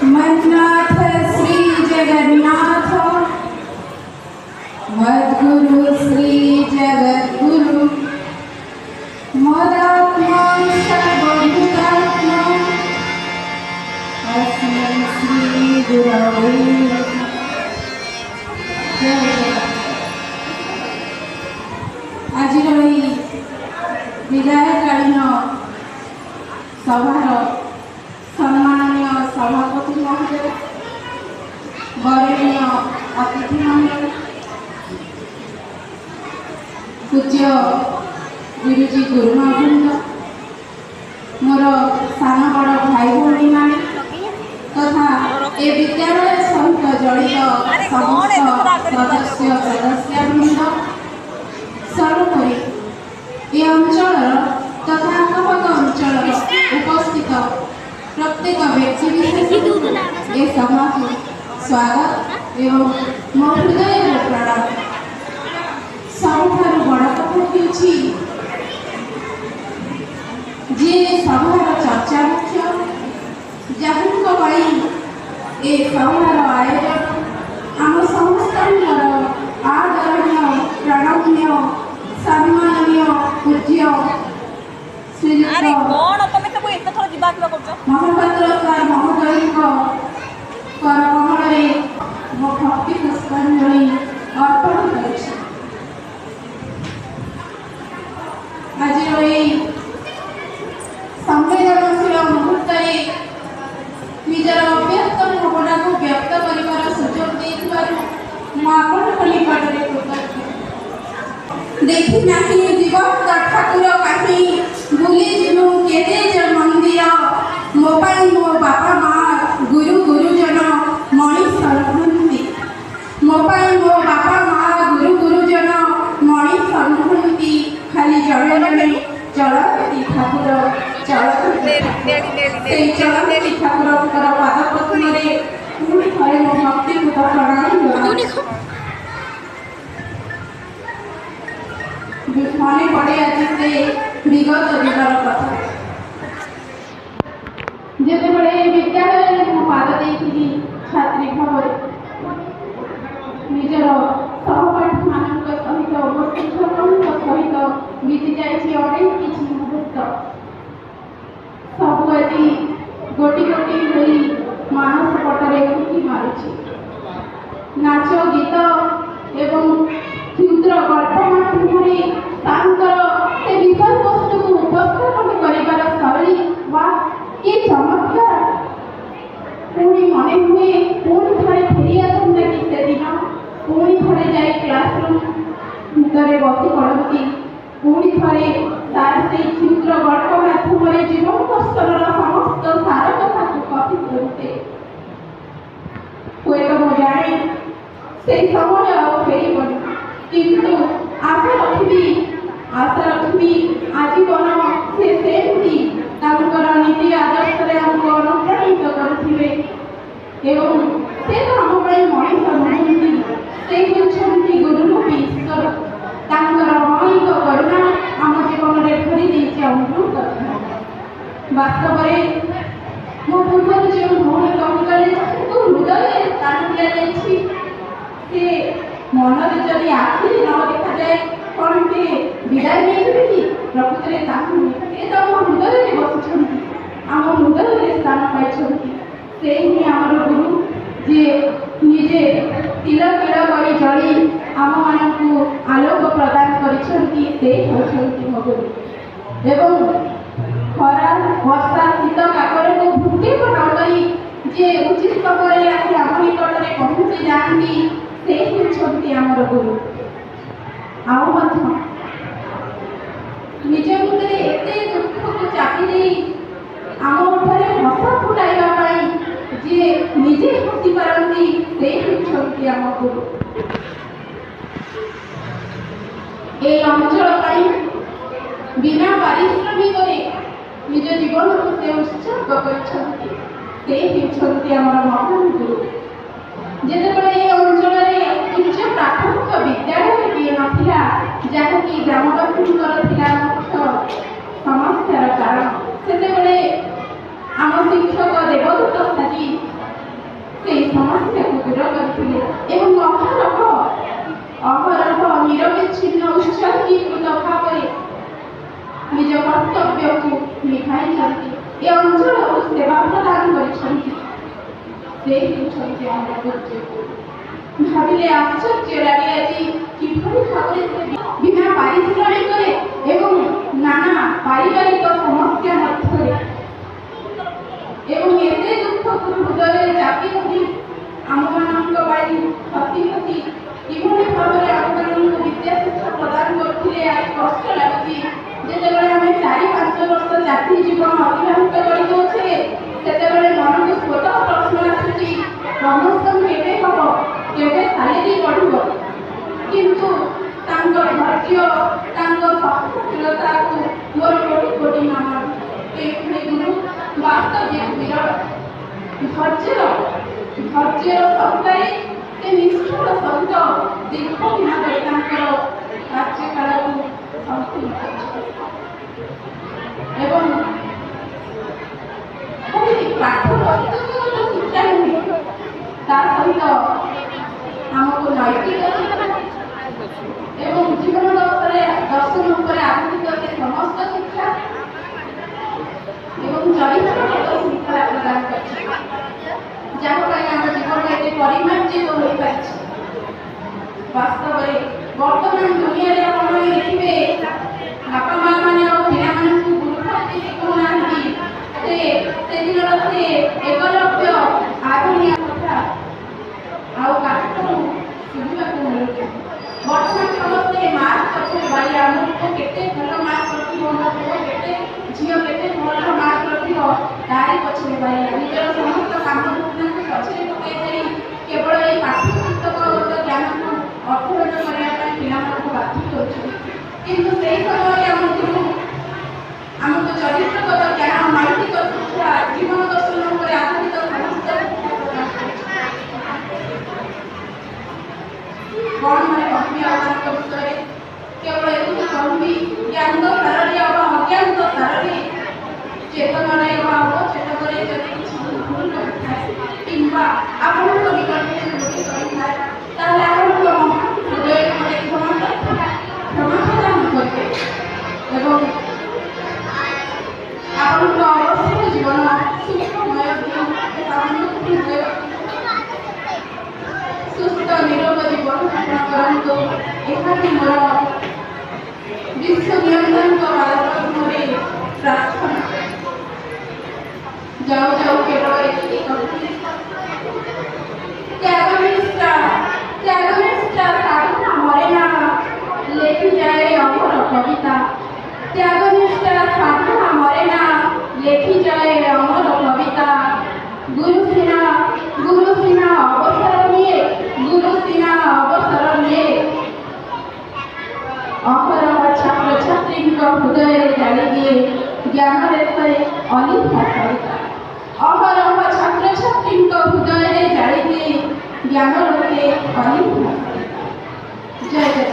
मन्नाथ श्री जगन्नाथ मद्गुरु श्री जगद्गुरु मदात्मा सर्वभूतात्मा अस्मै श्री गुरवे आज विदायकालीन सभार सम्माननीय सभापति महोदय वरणीय अतिथि मंडल पूज्य गुरुजी गुरुमावृंद मोर सान बड़ भाई भाई मान तथा ए विद्यालय सहित जड़ित समस्त सदस्य सदस्यवृंद सर्वोपरि ए अंचल तथा आखपाख अंचल उपस्थित प्रत्येक व्यक्ति विशेष ए सभा को स्वागत एवं मो हृदय प्रणाम। सबुठार बड़ कथा कि जे सभार चर्चा मुख्य जहाँ ए सभार आयोजन आम समस्त आदरणीय प्रणम्य सम्माननीय पूज्य महापात्र सार महोदय करकमल मो भक्ति पुष्पांजलि अर्पण कर संवेदनशील मुहूर्त निजर अव्यक्त भावना को व्यक्त कर सुजोग निकट में कृतज्ञ। देखी नहीं दिवस ठाकुर कहीं बुली जीवु केते जन मंदिर मो पाई मो बापा माँ गुरु गुरुजन मणि सर्वंती मो पाई मो बापा माँ गुरु गुरुजन मणि सर्वंती खाली जड़े जड़े चलती ठाकुर चलती ठाकुर पाद पद्म पुणी थे मो भक्तिपूत प्रणाम मने पड़े आज से विगत दिनर कथा जिते विद्यालय पाद देती छात्री भाव निजर सहपाठी मान सहित उपस्थित सहित बीती जाए अनेक किसी मुहूर्त सब आज गोटी गोटी हुई मानस पटरे उठी मारुछि नाच गीत एवं क्षुद्र गल्प माध्यम से विषय वस्तु को उपस्थापन कर शैली वा कि चमत्कार पुणी मन हुए पुणी थे फेरी आसता कि से दिन पुणी थे जाए क्लासरूम भितर बसी पढ़ती पुणी थे तार से क्षुद्र गल्प माध्यम जीवन कष्टर समस्त सार कथा को कथि करते हुए तो जाने से समय फेर किंतु आशा रखी आजीवन से सेमती नीति आदर्श हमको अनुप्राणित करुवे एवं से तो आम मनीष नुहति से होती गुरुरूपी ईश्वर मौलिक करुणा आम जीवन में भरी देती अमृत वास्तव में मो पूर्व जो भौणी कहीगले हृदय स्थान दि मनरे जदि आखि न देखा जाए कौन से विदाय नहीं कि प्रकृत में तो आम हृदय में बसुंट आम हृदय में स्थान पाई से ही आमर गुरु जे निजे तिल तिल कर जड़ी आम मान आलोक प्रदान कर मो गुरु एवं खरा वर्षा शीत काकर को भूखे न जे उचित समय आसी आम निकट में पहुँची जाती से होती आमर गुरु आउ निज मुद्दे एत दुख को चापी आम उठे हस फुटाइवा जे निजे हसी पारती से होती आम गुरु ए अंचल बिना पारिश्रमिक निज जीवन को से उत्सर्ग कर महान गुरु जितेबाला ये अंचल उच्च प्राथमिक विद्यालय किए नाला जहाँकि ग्रामवासी मुख्य समस्यार कारण से आम शिक्षक देवदत्त साथी ভাবিলে আশ্চর্য লাগে আজ কিভাবে ভাবে বিনা পারিশ্রমিকরে এবং নানা পারিবারিক সমস্যা মধ্যে এবং এতে দুঃখ হৃদয়ে চাপি রহি ଆମମାନଙ୍କ ପାଇଁ ହସି ହସି କିଭଳି ଭାବରେ ଆମମାନଙ୍କୁ ବିଦ୍ୟା ଶିକ୍ଷା ପ୍ରଦାନ କରୁଥିଲେ ଆଜି କଷ୍ଟ ଲାଗୁଛି। ଯେତେବେଳେ ଆମେ 4-5 ବର୍ଷ ଜାତି ଜୀବନ ଅତିବାହିତ କରିଦେଉଛେ ସେତେବେଳେ ମନକୁ ସ୍ୱତଃ ପ୍ରଶ୍ନ ଆସୁଛି ପ୍ରମୋସନ କେବେ ହେବ, କେବେ ସାଲେରୀ ବଢ଼ିବ। କିନ୍ତୁ ତାଙ୍କ ଧୈର୍ଯ୍ୟ ତାଙ୍କ ସହନଶୀଳତାକୁ ମୋର କୋଟି କୋଟି ନମନ। ଏଭଳି ଗୁରୁ ବାସ୍ତବିକ ବିରଳ। ଧୈର୍ଯ୍ୟର ସହକାରୀ ସେ ନିଷ୍ଠୁର ସହିତ ଦୀର୍ଘ ଦିନ ଧରି ତାଙ୍କର କାର୍ଯ୍ୟକାଳକୁ ସମ୍ପୂର୍ଣ୍ଣ କରିଛନ୍ତି ଏବଂ ପାଠ ପୁସ୍ତକଗତ ଶିକ୍ଷା ନୁହେଁ, ତା ସହିତ ଆମକୁ ନୈତିକ ଏବଂ ଜୀବନ ଦର୍ଶନ ଉପରେ ଆଧାରିତ ସେ ସମସ୍ତ ଶିକ୍ଷା ଏବଂ ଚରିତ୍ରଗତ ଶୃଙ୍ଖଳା ପ୍ରଦାନ କରିଛନ୍ତି, ଯାହା ପାଇଁ ଆମ ଜୀବନ ଏତେ ପରିମାର୍ଜିତ ହୋଇପାରିଛି। ବାସ୍ତବରେ ବର୍ତ୍ତମାନ ଦୁନିଆରେ ଆପଣ ଦେଖିବେ ବାପା ମା ମାନେ ଆଉ ପିଲାମାନଙ୍କୁ ଗୁରୁତ୍ୱ ଶିଖୁନାହାନ୍ତି। ସେଦିନର ସେ ଏକଲବ୍ୟ ଆଧୁନିକ କଥା ଆଉ କାଠରୁ ଶୁଣିବାକୁ ମିଳୁଛି। ବର୍ତ୍ତମାନ ସମସ୍ତେ ମାର୍କ ପଛରେ ବାଇ ଆମକୁ କେତେ ଭଲ ମାର୍କ ରଖିବ, ମୋ ପୁଅ କେତେ ଝିଅ କେତେ ଭଲ ମାର୍କ ରଖିବ ତାରି ପଛରେ ବାଇ ନିଜର ସମସ୍ତ କାମ ପଛରେ ପକାଇ ଦେଇ କେବଳ ଏଇ ପାଠ୍ୟ ପୁସ୍ତକଗତ ଜ୍ଞାନକୁ ଅଧ୍ୟୟନ କରିବା ପାଇଁ ପିଲାମାନଙ୍କୁ ବାଧ୍ୟ କରୁଛନ୍ତି। କିନ୍ତୁ ସେହି ସମୟରେ ଆମକୁ ଚରିତ୍ରଗତ ଜ୍ଞାନ ନୈତିକ ଶିକ୍ଷା ଜୀବନ ଦର୍ଶନ ଉପରେ ଆଧାରିତ ସମସ୍ତ କ'ଣ ମାନେ କହିବି ଆପଣଙ୍କ ବିଷୟରେ କେବଳ ଏତିକି କହିବି ଜ୍ଞାନ ସାରରେ ଅବା ଅଜ୍ଞାନ ସାରରେ ଚେତନାରେ ଅବା ଅବଚେତନରେ ଯଦି କିଛି ଭୁଲ କରିଥାଏ କିମ୍ବା ଆପଣଙ୍କ ନିକଟରେ ତ୍ରୁଟି କରିଥାଏ ତାହେଲେ ଆପଣଙ୍କ ହୃଦୟରେ ମୋତେ କ୍ଷମା ପ୍ରଦାନ କରିବେ ଏବଂ ଆପଣଙ୍କ ଅବଶ୍ୟ ଜୀବନ ସୁଖମୟ ସୁସ୍ଥ ନିରୋଗ ଜୀବନ ଯାପନ କରନ୍ତୁ। ଏହାକୁ ମୋର ବିଶ୍ୱ ନିୟନ୍ତ୍ରଣଙ୍କ ପାଦପଦ୍ମରେ ପ୍ରାର୍ଥନା। ଯାଉ ଯାଉ କେବଳ ଏତିକି କହିବି ତ୍ୟାଗନିଷ୍ଠା ସାଧନା ମରେ ନା ଲେଖିଯାଏ ଅମର କବିତା। ତ୍ୟାଗନିଷ୍ଠା ସାଧନା ମରେ ନା ଲେଖିଯାଏ ଅମର କବିତା। ଗୁରୁ ସିନା ଅବସର ନିଏ ଅହରହ ଛାତ୍ରଛାତ୍ରୀଙ୍କ ହୃଦୟରେ ଜାଳି ଦିଏ ଜ୍ଞାନରେ ସେ ଅଲିଭା ସରିତା। ଅହରହ ଛାତ୍ରଛାତ୍ରୀଙ୍କ ହୃଦୟରେ ଜାଳି ଦିଏ ଜ୍ଞାନରେ ସେ ଅଲିଭା ସରିତା। ଜୟ ଜୟ।